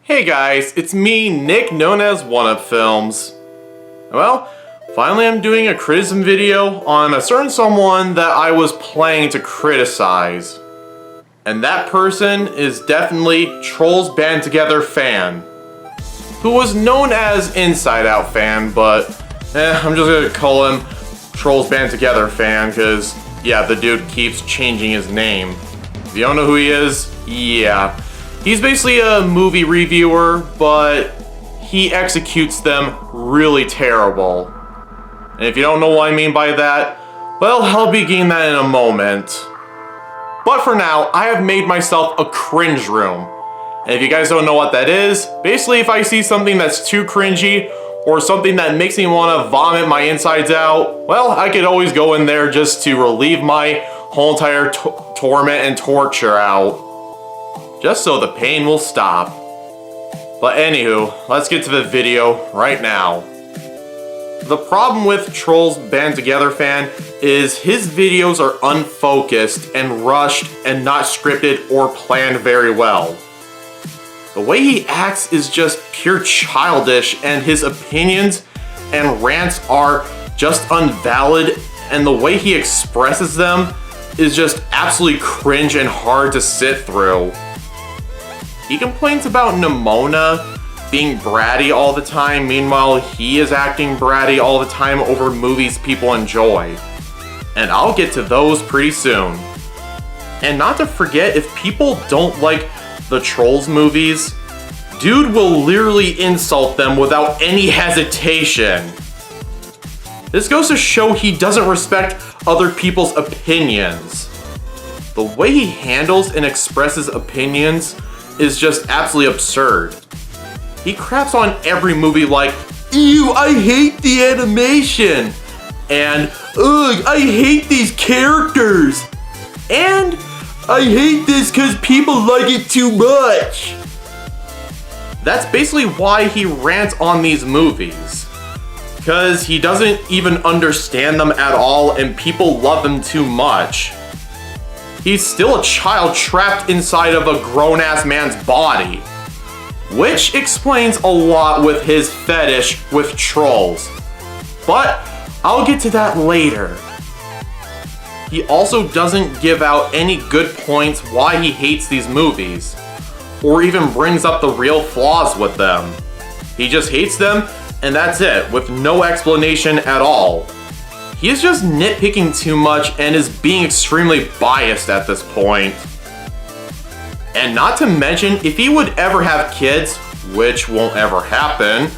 Hey guys, it's me, Nick, known as OUF Films. Well, finally I'm doing a criticism video on a certain someone that I was planning to criticize. And that person is definitely Trolls Band Together fan, who was known as Inside Out fan, but I'm just gonna call him Trolls Band Together fan, because yeah, the dude keeps changing his name. If you don't know who he is, yeah. He's basically a movie reviewer, but he executes them really terrible. And if you don't know what I mean by that, well, I'll be getting that in a moment. But for now, I have made myself a cringe room. And if you guys don't know what that is, basically if I see something that's too cringy, or something that makes me want to vomit my insides out, well, I could always go in there just to relieve my whole entire torment and torture out. Just so the pain will stop. But anywho, let's get to the video right now. The problem with Trolls Band Together fan is his videos are unfocused and rushed and not scripted or planned very well. The way he acts is just pure childish, and his opinions and rants are just invalid, and the way he expresses them is just absolutely cringe and hard to sit through. He complains about Nimona being bratty all the time, meanwhile he is acting bratty all the time over movies people enjoy. And I'll get to those pretty soon. And not to forget, if people don't like the Trolls movies, dude will literally insult them without any hesitation. This goes to show he doesn't respect other people's opinions. The way he handles and expresses opinions is just absolutely absurd. He craps on every movie like, "Ew, I hate the animation," and "Ugh, I hate these characters," and "I hate this because people like it too much." That's basically why he rants on these movies. Because he doesn't even understand them at all and people love them too much. He's still a child trapped inside of a grown-ass man's body. Which explains a lot with his fetish with trolls. But I'll get to that later. He also doesn't give out any good points why he hates these movies, or even brings up the real flaws with them. He just hates them, and that's it, with no explanation at all. He is just nitpicking too much and is being extremely biased at this point. And not to mention, if he would ever have kids, which won't ever happen,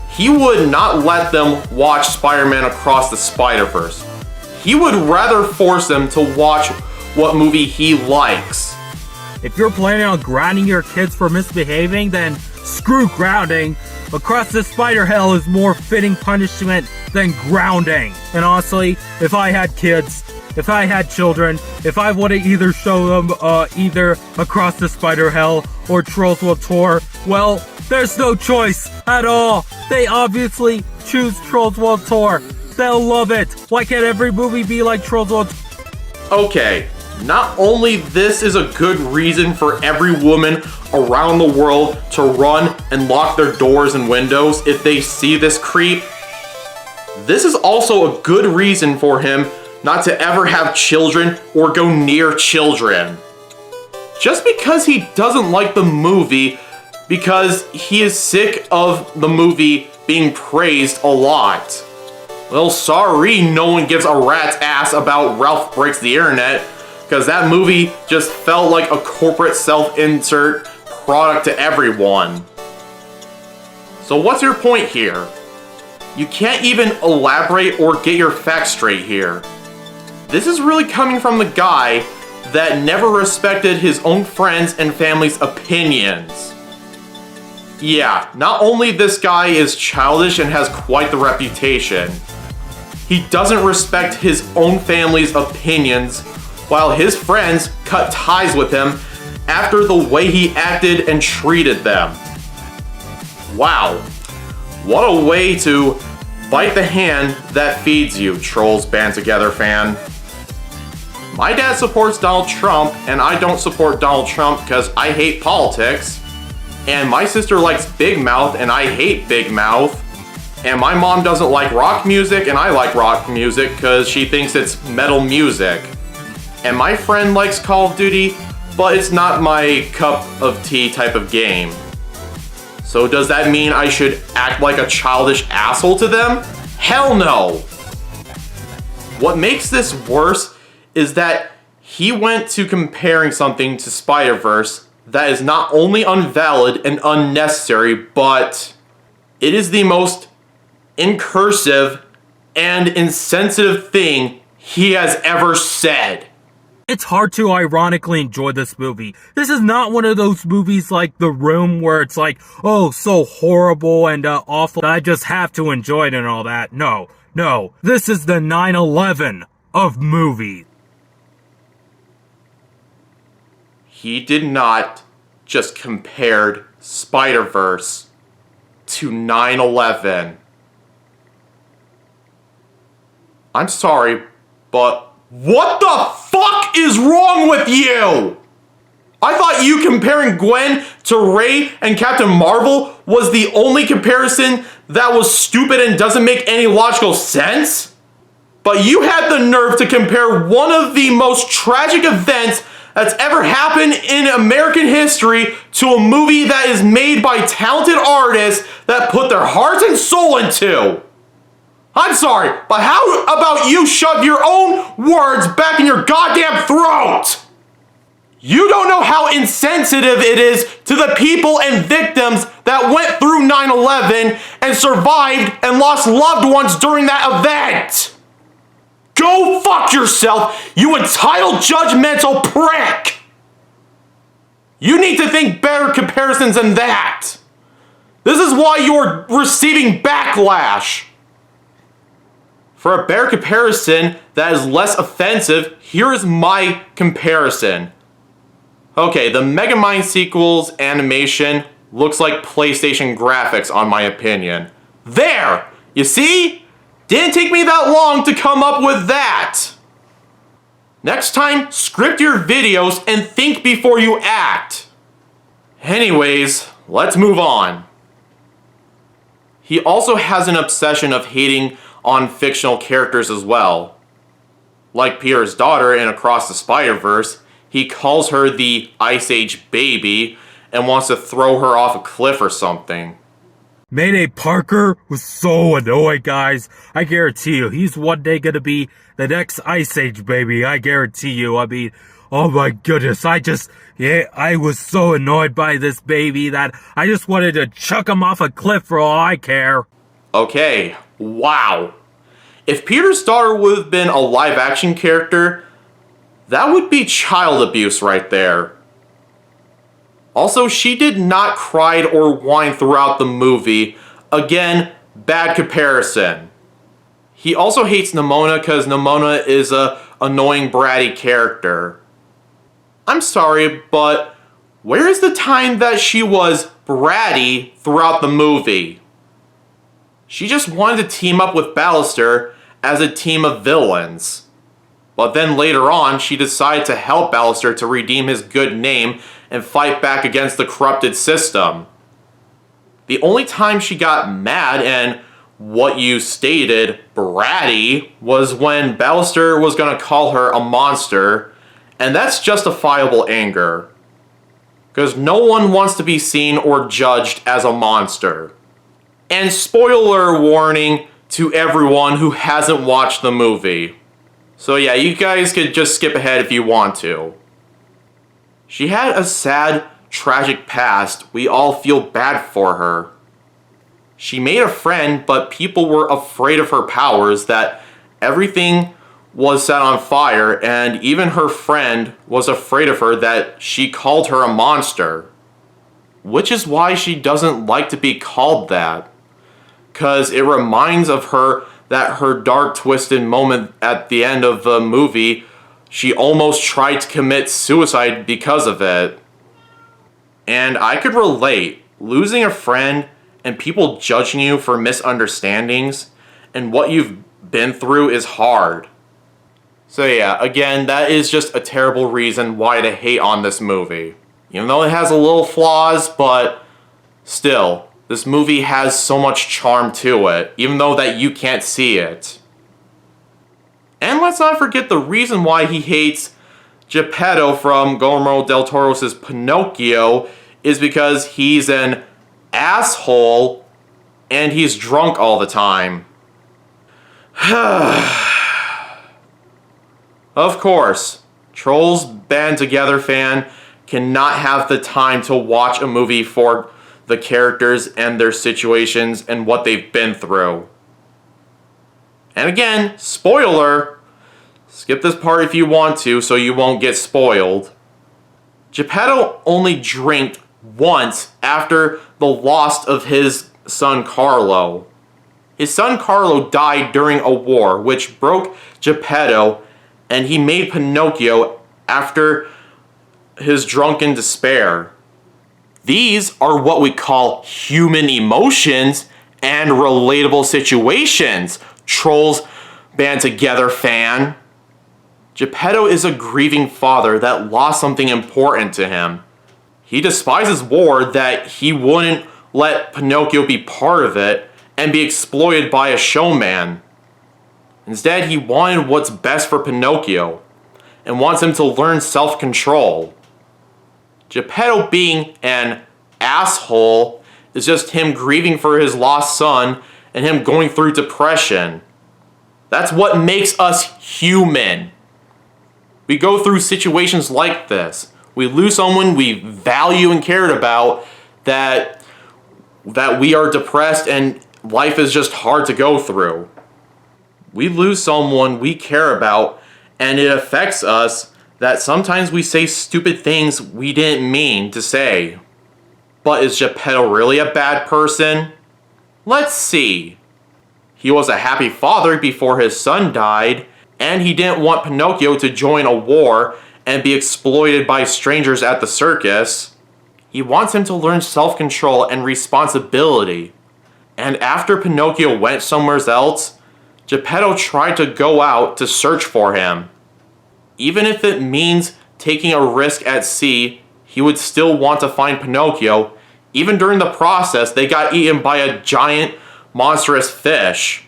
he would not let them watch Spider-Man Across the Spider-Verse. He would rather force them to watch what movie he likes. If you're planning on grounding your kids for misbehaving, then screw grounding. Across the Spider Hell is more fitting punishment than grounding. And honestly, if I had kids, if I had children, if I would have either show them either Across the Spider Hell or Trolls World Tour, well, there's no choice at all. They obviously choose Trolls World Tour. They'll love it. Why can't every movie be like Trolls World Tour? Okay, not only this is a good reason for every woman around the world to run and lock their doors and windows if they see this creep, this is also a good reason for him not to ever have children or go near children. Just because he doesn't like the movie, because he is sick of the movie being praised a lot. Well, sorry, no one gives a rat's ass about Ralph Breaks the Internet, because that movie just felt like a corporate self-insert product to everyone. So what's your point here? You can't even elaborate or get your facts straight here. This is really coming from the guy that never respected his own friends and family's opinions. Yeah, not only this guy is childish and has quite the reputation, he doesn't respect his own family's opinions, while his friends cut ties with him after the way he acted and treated them. Wow, what a way to bite the hand that feeds you, Trolls Band Together fan. My dad supports Donald Trump, and I don't support Donald Trump because I hate politics. And my sister likes Big Mouth and I hate Big Mouth. And my mom doesn't like rock music and I like rock music because she thinks it's metal music. And my friend likes Call of Duty, but it's not my cup of tea type of game. So does that mean I should act like a childish asshole to them? Hell no! What makes this worse is that he went to comparing something to Spider-Verse that is not only invalid and unnecessary, but it is the most incursive and insensitive thing he has ever said. It's hard to ironically enjoy this movie. This is not one of those movies like The Room where it's like, oh, so horrible and awful, I just have to enjoy it and all that. No. This is the 9/11 of movies. He did not just compared Spider-Verse to 9/11. I'm sorry, but what the fuck is wrong with you? I thought you comparing Gwen to Rey and Captain Marvel was the only comparison that was stupid and doesn't make any logical sense? But you had the nerve to compare one of the most tragic events that's ever happened in American history to a movie that is made by talented artists that put their heart and soul into. I'm sorry, but how about you shove your own words back in your goddamn throat? You don't know how insensitive it is to the people and victims that went through 9/11 and survived and lost loved ones during that event. Go fuck yourself, you entitled judgmental prick! You need to think better comparisons than that. This is why you're receiving backlash. For a better comparison that is less offensive, here is my comparison. Okay, the Megamind sequels animation looks like PlayStation graphics on my opinion. There! You see? Didn't take me that long to come up with that. Next time, script your videos and think before you act. Anyways, let's move on. He also has an obsession of hating on fictional characters as well. Like Peter's daughter in Across the Spider-Verse, he calls her the Ice Age baby and wants to throw her off a cliff or something. Mayday Parker was so annoying, guys. I guarantee you, he's one day gonna be the next Ice Age baby. I guarantee you. I mean, oh my goodness, I was so annoyed by this baby that I just wanted to chuck him off a cliff for all I care. Okay, wow. If Peter's daughter would have been a live-action character, that would be child abuse right there. Also, she did not cry or whine throughout the movie. Again, bad comparison. He also hates Nimona because Nimona is a annoying bratty character. I'm sorry, but where is the time that she was bratty throughout the movie? She just wanted to team up with Ballister as a team of villains. But then later on, she decided to help Ballister to redeem his good name and fight back against the corrupted system. The only time she got mad and what you stated, bratty, was when Ballister was going to call her a monster, and that's justifiable anger. Because no one wants to be seen or judged as a monster. And spoiler warning to everyone who hasn't watched the movie. So yeah, you guys could just skip ahead if you want to. She had a sad, tragic past. We all feel bad for her. She made a friend, but people were afraid of her powers, that everything was set on fire, and even her friend was afraid of her that she called her a monster. Which is why she doesn't like to be called that. 'Cause it reminds of her that her dark, twisted moment at the end of the movie, she almost tried to commit suicide because of it. And I could relate. Losing a friend and people judging you for misunderstandings and what you've been through is hard. So yeah, again, that is just a terrible reason why to hate on this movie. Even though it has a little flaws, but Still, this movie has so much charm to it, even though that you can't see it. And let's not forget the reason why he hates Geppetto from Guillermo del Toro's Pinocchio is because he's an asshole and he's drunk all the time. Of course, Trolls Band Together fan cannot have the time to watch a movie for the characters and their situations and what they've been through. And again, spoiler, skip this part if you want to so you won't get spoiled. Geppetto only drank once after the loss of his son Carlo. His son Carlo died during a war which broke Geppetto, and he made Pinocchio after his drunken despair. These are what we call human emotions and relatable situations, Trolls Band Together fan. Geppetto is a grieving father that lost something important to him. He despises war that he wouldn't let Pinocchio be part of it and be exploited by a showman. Instead, he wanted what's best for Pinocchio and wants him to learn self-control. Geppetto being an asshole is just him grieving for his lost son and him going through depression. That's what makes us human. We go through situations like this. We lose someone we value and cared about, that we are depressed and life is just hard to go through. We lose someone we care about and it affects us that sometimes we say stupid things we didn't mean to say. But is Geppetto really a bad person? Let's see. He was a happy father before his son died, and he didn't want Pinocchio to join a war and be exploited by strangers at the circus. He wants him to learn self-control and responsibility. And after Pinocchio went somewhere else, Geppetto tried to go out to search for him. Even if it means taking a risk at sea, he would still want to find Pinocchio. Even during the process, they got eaten by a giant, monstrous fish.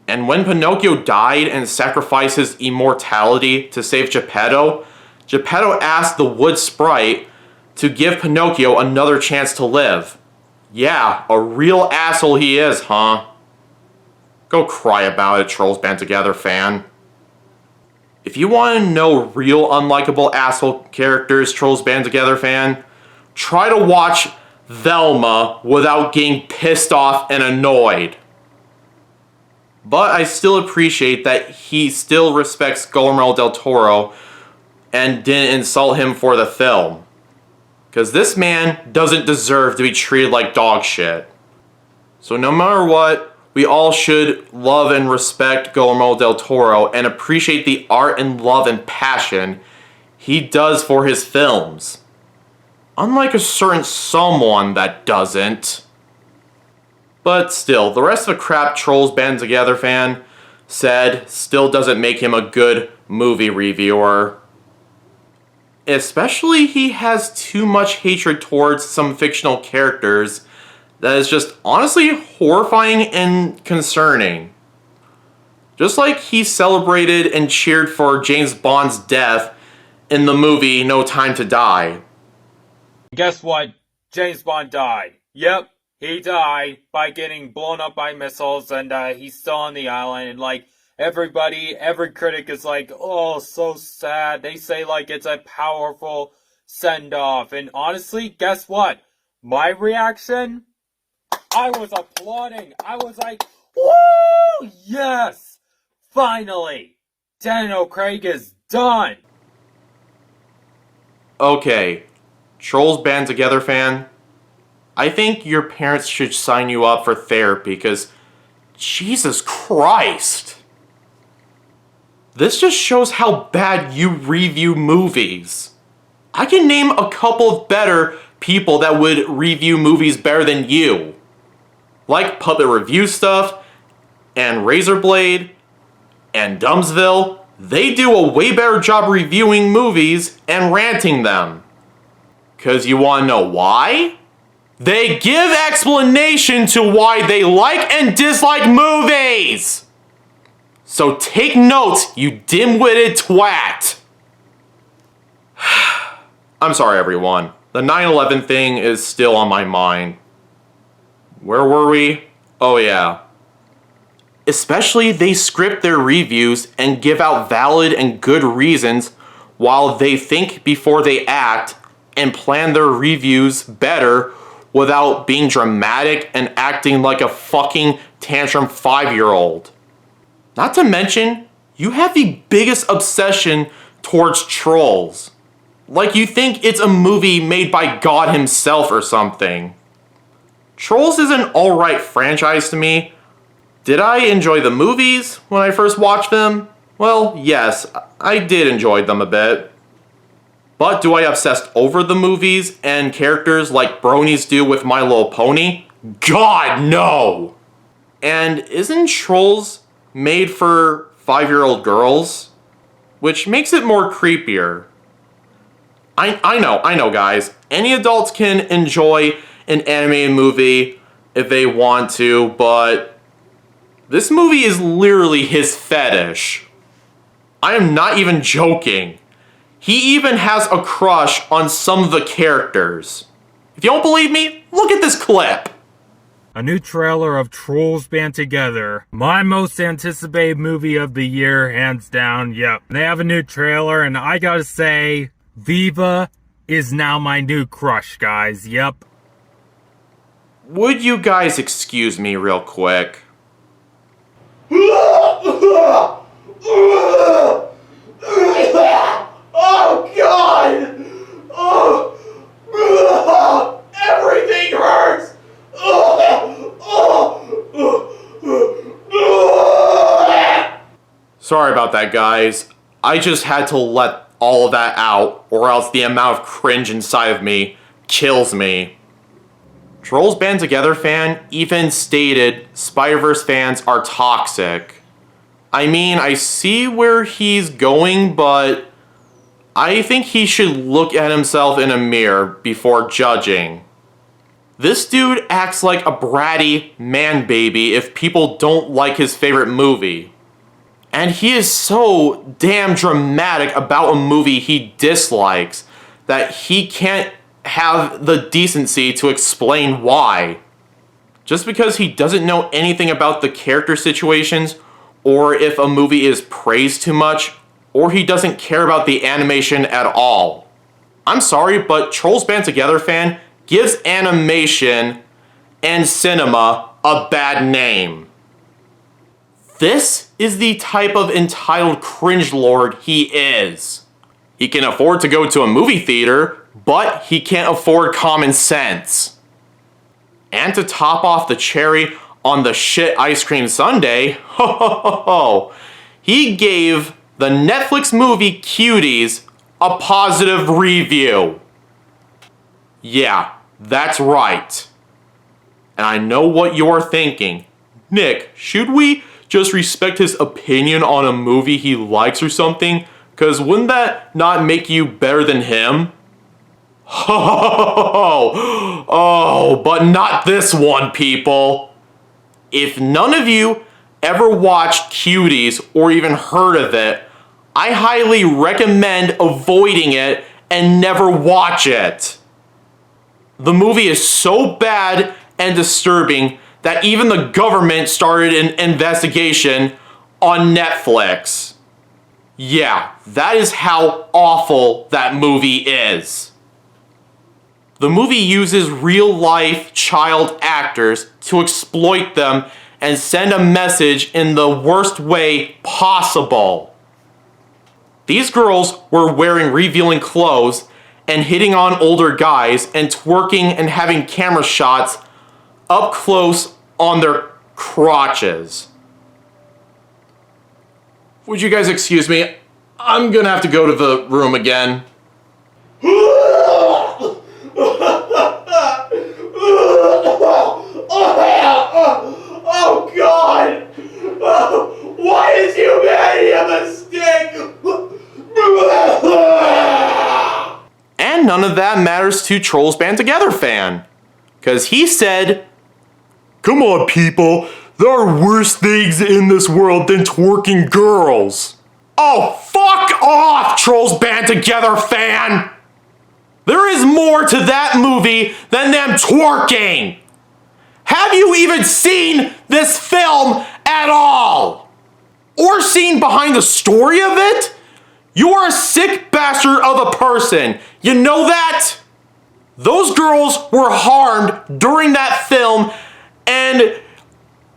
And when Pinocchio died and sacrificed his immortality to save Geppetto, Geppetto asked the wood sprite to give Pinocchio another chance to live. Yeah, a real asshole he is, huh? Go cry about it, Trolls Band Together fan. If you want to know real unlikable asshole characters, Trolls Band Together fan, try to watch Velma without getting pissed off and annoyed. But I still appreciate that he still respects Guillermo del Toro and didn't insult him for the film. Because this man doesn't deserve to be treated like dog shit. So no matter what, we all should love and respect Guillermo del Toro and appreciate the art and love and passion he does for his films. Unlike a certain someone that doesn't. But still, the rest of the crap Trolls Band Together fan said still doesn't make him a good movie reviewer. Especially he has too much hatred towards some fictional characters that is just honestly horrifying and concerning. Just like he celebrated and cheered for James Bond's death in the movie No Time to Die. Guess what? James Bond died. Yep, he died by getting blown up by missiles, and he's still on the island, and like, every critic is like, oh, so sad. They say like it's a powerful send-off, and honestly, guess what? My reaction? I was applauding. I was like, woo! Yes! Finally! Daniel Craig is done! Okay, Trolls Band Together fan, I think your parents should sign you up for therapy because Jesus Christ. This just shows how bad you review movies. I can name a couple of better people that would review movies better than you. Like Puppet Review Stuff, and Razorblade, and Dumbsville. They do a way better job reviewing movies and ranting them. 'Cause you wanna know why? They give explanation to why they like and dislike movies! So take notes, you dim-witted twat! I'm sorry, everyone. The 9/11 thing is still on my mind. Where were we? Oh yeah. Especially they script their reviews and give out valid and good reasons while they think before they act and plan their reviews better without being dramatic and acting like a fucking tantrum 5-year-old. Not to mention, you have the biggest obsession towards trolls. Like you think it's a movie made by God himself or something. Trolls is an alright franchise to me. Did I enjoy the movies when I first watched them? Well, yes, I did enjoy them a bit. But do I obsess over the movies and characters like bronies do with My Little Pony? God, no! And isn't Trolls made for 5-year-old girls? Which makes it more creepier. I know, guys. Any adults can enjoy an animated movie if they want to, but this movie is literally his fetish. I am not even joking. He even has a crush on some of the characters. If you don't believe me, look at this clip. A new trailer of Trolls Band Together. My most anticipated movie of the year, hands down, yep. They have a new trailer, and I gotta say, Viva is now my new crush, guys, yep. Would you guys excuse me real quick? Oh God! Oh, everything hurts! Sorry about that, guys. I just had to let all of that out, or else the amount of cringe inside of me kills me. Trolls Band Together fan even stated Spider-Verse fans are toxic. I mean, I see where he's going, but I think he should look at himself in a mirror before judging. This dude acts like a bratty man baby if people don't like his favorite movie. And he is so damn dramatic about a movie he dislikes that he can't have the decency to explain why. Just because he doesn't know anything about the character situations, or if a movie is praised too much, or he doesn't care about the animation at all. I'm sorry, but Trolls Band Together fan gives animation and cinema a bad name. This is the type of entitled cringe lord he is. He can afford to go to a movie theater, but he can't afford common sense. And to top off the cherry on the shit ice cream sundae, he gave the Netflix movie Cuties a positive review. Yeah, that's right. And I know what you're thinking. Nick, should we just respect his opinion on a movie he likes or something? Because wouldn't that not make you better than him? Oh, but not this one, people. If none of you ever watched Cuties or even heard of it, I highly recommend avoiding it and never watch it. The movie is so bad and disturbing that even the government started an investigation on Netflix. Yeah, that is how awful that movie is. The movie uses real-life child actors to exploit them and send a message in the worst way possible. These girls were wearing revealing clothes and hitting on older guys and twerking and having camera shots up close on their crotches. Would you guys excuse me? I'm gonna have to go to the room again. Oh God! Why is humanity a mistake? And none of that matters to Trolls Band Together fan. Because he said, "Come on, people, there are worse things in this world than twerking girls." Oh, fuck off, Trolls Band Together fan! There is more to that movie than them twerking! Have you even seen this film at all? Or seen behind the story of it? You are a sick bastard of a person. You know that? Those girls were harmed during that film, and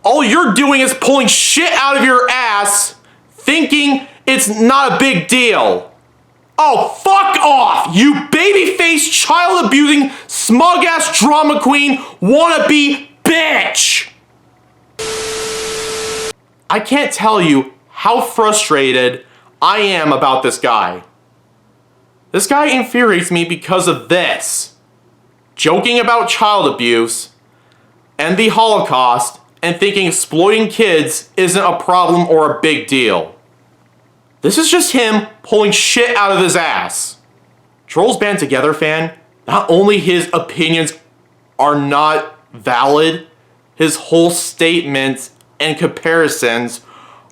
all you're doing is pulling shit out of your ass, thinking it's not a big deal. Oh, fuck off, you baby-faced, child-abusing, smug-ass drama queen wannabe bitch! I can't tell you how frustrated I am about this guy. This guy infuriates me because of this. Joking about child abuse and the Holocaust and thinking exploiting kids isn't a problem or a big deal. This is just him pulling shit out of his ass. Trolls Band Together fan, not only his opinions are not valid, his whole statements and comparisons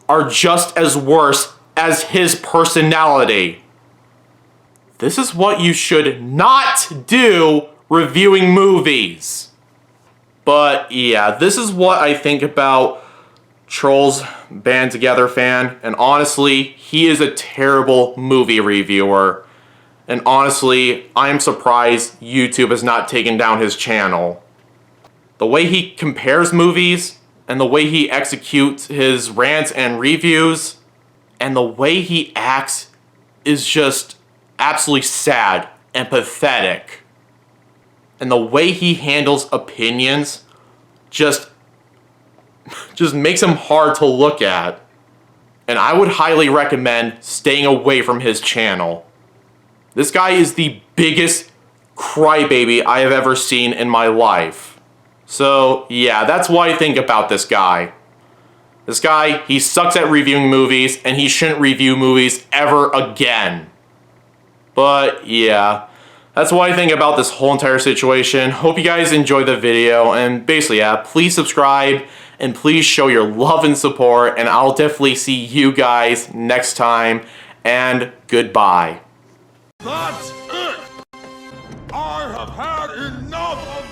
are just as worse as his personality. This is what you should not do reviewing movies. But yeah, this is what I think about Trolls Band Together fan, and honestly, he is a terrible movie reviewer. And honestly, I am surprised YouTube has not taken down his channel. The way he compares movies, and the way he executes his rants and reviews, and the way he acts is just absolutely sad and pathetic. And the way he handles opinions just makes him hard to look at. And I would highly recommend staying away from his channel. This guy is the biggest crybaby I have ever seen in my life. So yeah, that's what I think about this guy. This guy, he sucks at reviewing movies, and he shouldn't review movies ever again. But yeah, that's what I think about this whole entire situation. Hope you guys enjoyed the video, and basically, yeah, please subscribe, and please show your love and support, and I'll definitely see you guys next time, and goodbye. That's it! I have had enough of